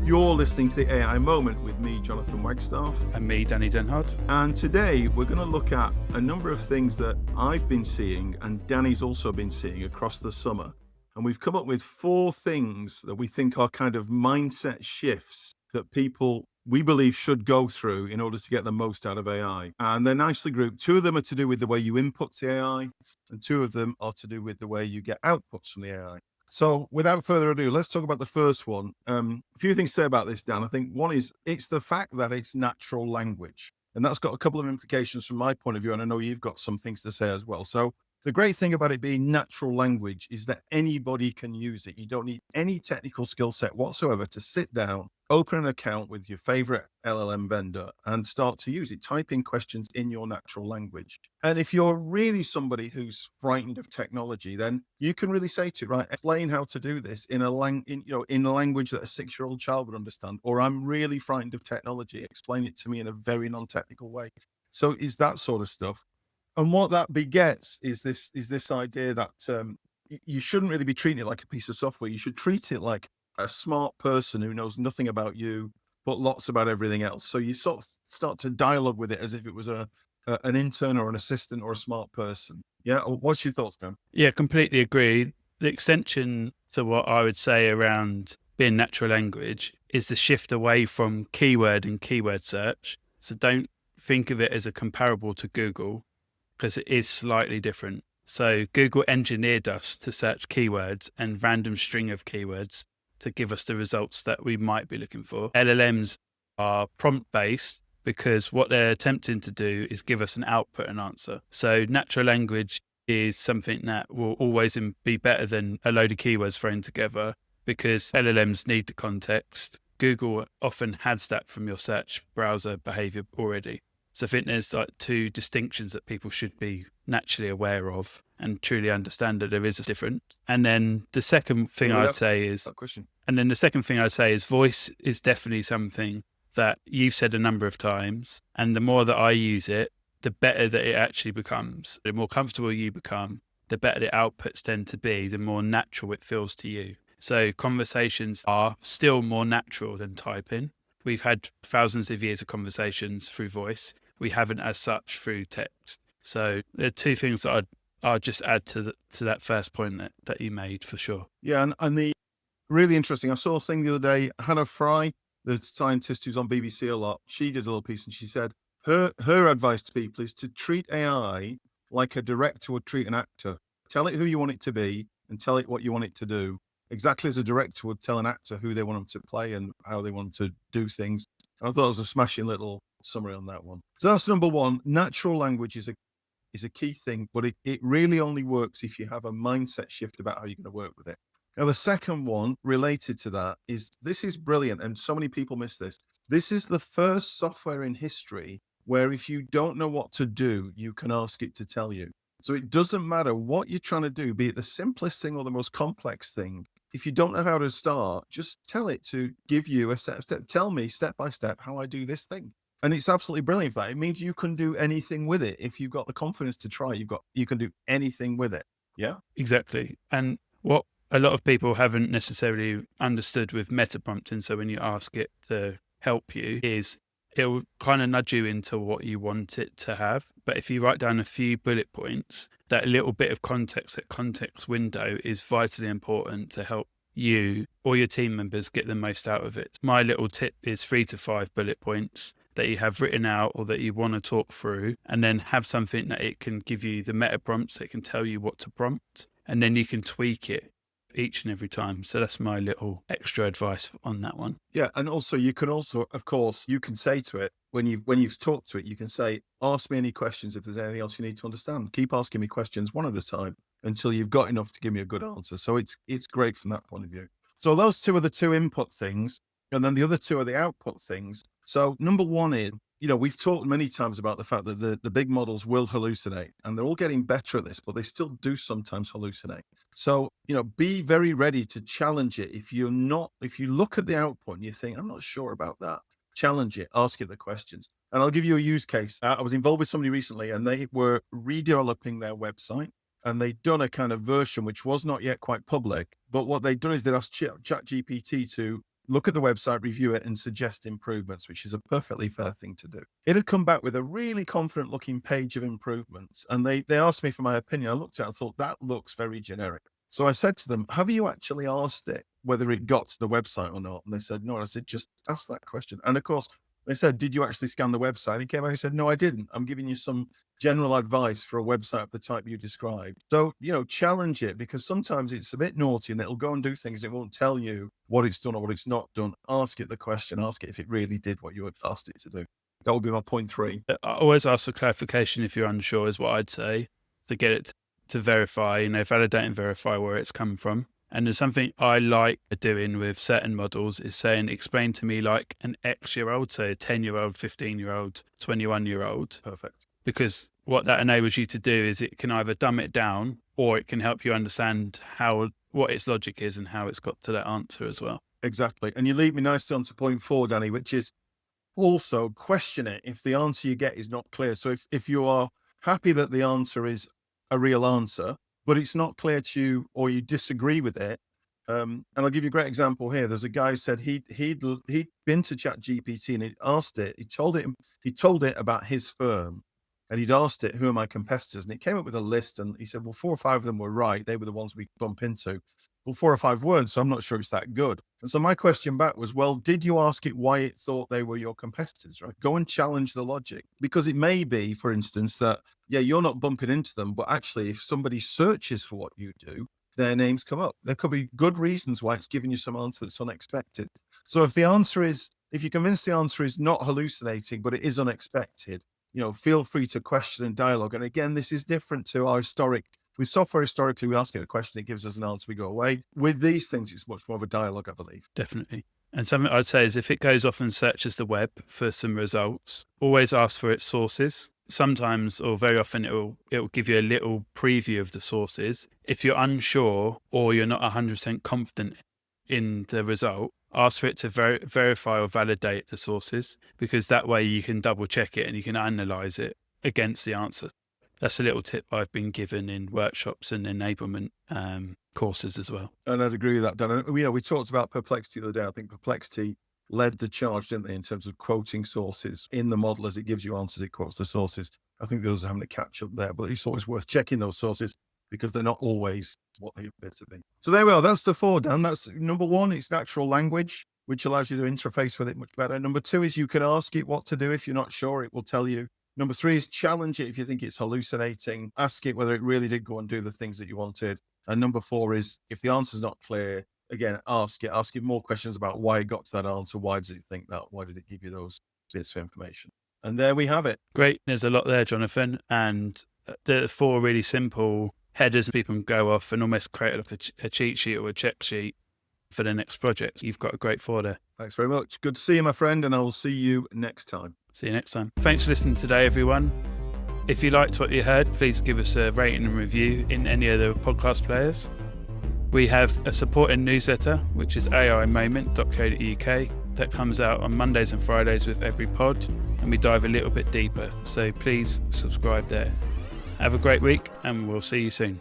You're listening to the AI Moment with me, Jonathan Wagstaffe. And me, Danny Denhard. And today we're going to look at a number of things that I've been seeing and Danny's also been seeing across the summer. And we've come up with 4 things that we think are kind of mindset shifts that people, we believe, should go through in order to get the most out of AI. And they're nicely grouped. 2 of them are to do with the way you input the AI, and 2 of them are to do with the way you get outputs from the AI. So without further ado, let's talk about the first one. A few things to say about this, Dan. I think one is it's the fact that it's natural language. And that's got a couple of implications from my point of view. And I know you've got some things to say as well. So the great thing about it being natural language is that anybody can use it. You don't need any technical skill set whatsoever to sit down, open an account with your favorite LLM vendor and start to use it. Type in questions in your natural language. And if you're really somebody who's frightened of technology, then you can really say to it, right, explain how to do this in a language that a 6-year-old child would understand. Or I'm really frightened of technology. Explain it to me in a very non-technical way. So it's that sort of stuff. And what that begets is this idea that you shouldn't really be treating it like a piece of software. You should treat it like a smart person who knows nothing about you, but lots about everything else. So you sort of start to dialogue with it as if it was an intern or an assistant or a smart person. Yeah. What's your thoughts, Dan? Yeah, completely agree. The extension to what I would say around being natural language is the shift away from keyword and keyword search. So don't think of it as a comparable to Google, because it is slightly different. So Google engineered us to search keywords and random string of keywords to give us the results that we might be looking for. LLMs are prompt-based because what they're attempting to do is give us an output and answer. So natural language is something that will always be better than a load of keywords thrown together because LLMs need the context. Google often has that from your search browser behavior already. So I think there's like 2 distinctions that people should be naturally aware of and truly understand that there is a difference. And then the second thing I'd say is, voice is definitely something that you've said a number of times. And the more that I use it, the better that it actually becomes. The more comfortable you become, the better the outputs tend to be, the more natural it feels to you. So conversations are still more natural than typing. We've had thousands of years of conversations through voice. We haven't as such through text. So there are 2 things that I'd just add to that first point that you made for sure. Yeah, and the really interesting, I saw a thing the other day, Hannah Fry, the scientist who's on BBC a lot, she did a little piece and she said her advice to people is to treat AI like a director would treat an actor. Tell it who you want it to be and tell it what you want it to do. Exactly as a director would tell an actor who they want them to play and how they want to do things. I thought it was a smashing little summary on that one. So that's number 1. Natural language is a key thing, but it really only works if you have a mindset shift about how you're going to work with it. Now, the second one related to that is, this is brilliant, and so many people miss this. This is the first software in history where if you don't know what to do, you can ask it to tell you. So it doesn't matter what you're trying to do, be it the simplest thing or the most complex thing. If you don't know how to start, just tell it to give you a step. Tell me step by step how I do this thing. And it's absolutely brilliant for that. It means you can do anything with it. If you've got the confidence to try, you can do anything with it. Yeah, exactly. And what a lot of people haven't necessarily understood with meta prompting, so when you ask it to help you, is it'll kind of nudge you into what you want it to have. But if you write down a few bullet points, that little bit of context, that context window is vitally important to help you or your team members get the most out of it. My little tip is 3 to 5 bullet points that you have written out or that you want to talk through, and then have something that it can give you the meta prompts that can tell you what to prompt, and then you can tweak it each and every time. So that's my little extra advice on that one. Yeah. And also you can of course, you can say to it, when you've talked to it, you can say, ask me any questions if there's anything else you need to understand. Keep asking me questions one at a time until you've got enough to give me a good answer. So it's great from that point of view. So those 2 are the 2 input things. And then the other 2 are the output things. So number 1 is, we've talked many times about the fact that the big models will hallucinate, and they're all getting better at this, but they still do sometimes hallucinate. So, be very ready to challenge it. If you look at the output and you think, I'm not sure about that, challenge it, ask it the questions. And I'll give you a use case. I was involved with somebody recently and they were redeveloping their website. And they'd done a kind of version which was not yet quite public. But what they'd done is they'd asked ChatGPT to look at the website, review it, and suggest improvements, which is a perfectly fair thing to do. It had come back with a really confident looking page of improvements. And they asked me for my opinion. I looked at it and thought, that looks very generic. So I said to them, have you actually asked it whether it got to the website or not? And they said, no. And I said, just ask that question. And of course, they said, did you actually scan the website? He came back and said, no, I didn't. I'm giving you some general advice for a website of the type you described. So, challenge it, because sometimes it's a bit naughty and it'll go and do things. It won't tell you what it's done or what it's not done. Ask it the question. Ask it if it really did what you had asked it to do. That would be my point 3. I always ask for clarification if you're unsure, is what I'd say, to get it to verify, validate and verify where it's come from. And there's something I like doing with certain models is saying, explain to me like an X-year-old, so a 10-year-old, 15-year-old, 21-year-old. Perfect. Because what that enables you to do is it can either dumb it down or it can help you understand what its logic is and how it's got to that answer as well. Exactly. And you lead me nicely on to point 4, Danny, which is also question it if the answer you get is not clear. So if you are happy that the answer is a real answer, but it's not clear to you or you disagree with it. And I'll give you a great example here. There's a guy who said he'd been to ChatGPT and he told it about his firm, and he'd asked it, who are my competitors? And it came up with a list, and he said, well, 4 or 5 of them were right. They were the ones we bump into. Well, 4 or 5 weren't, so I'm not sure it's that good. And so my question back was, well, did you ask it why it thought they were your competitors, right? Go and challenge the logic, because it may be, for instance, that, yeah, you're not bumping into them, but actually if somebody searches for what you do, their names come up. There could be good reasons why it's giving you some answer that's unexpected. So if you're convinced the answer is not hallucinating, but it is unexpected, feel free to question and dialogue. And again, this is different to our with software. Historically, we ask it a question, it gives us an answer, we go away. With these things, it's much more of a dialogue, I believe. Definitely. And something I'd say is if it goes off and searches the web for some results, always ask for its sources. Sometimes, or very often, it'll give you a little preview of the sources. If you're unsure or you're not 100% confident in the result, ask for it to verify or validate the sources, because that way you can double check it and you can analyze it against the answer. That's a little tip I've been given in workshops and enablement courses as well. And I'd agree with that, Dan. We talked about Perplexity the other day. I think Perplexity led the charge, didn't they, in terms of quoting sources in the model. As it gives you answers, it quotes the sources. I think the others are having to catch up there, but it's always worth checking those sources because they're not always what they appear to be. So there we are. That's the 4, Dan. That's number 1. It's natural language, which allows you to interface with it much better. Number 2 is you can ask it what to do. If you're not sure, it will tell you. Number 3 is challenge it if you think it's hallucinating. Ask it whether it really did go and do the things that you wanted. And number 4 is if the answer's not clear, again, ask it more questions about why it got to that answer. Why does it think that? Why did it give you those bits of information? And there we have it. Great. There's a lot there, Jonathan. And the 4 really simple headers people can go off and almost create like a cheat sheet or a check sheet for the next project. You've got a great 4 there. Thanks very much. Good to see you, my friend, and I will see you next time. See you next time. Thanks for listening today, everyone. If you liked what you heard, please give us a rating and review in any of the podcast players. We have a supporting newsletter, which is aimoment.co.uk, that comes out on Mondays and Fridays with every pod, and we dive a little bit deeper. So please subscribe there. Have a great week, and we'll see you soon.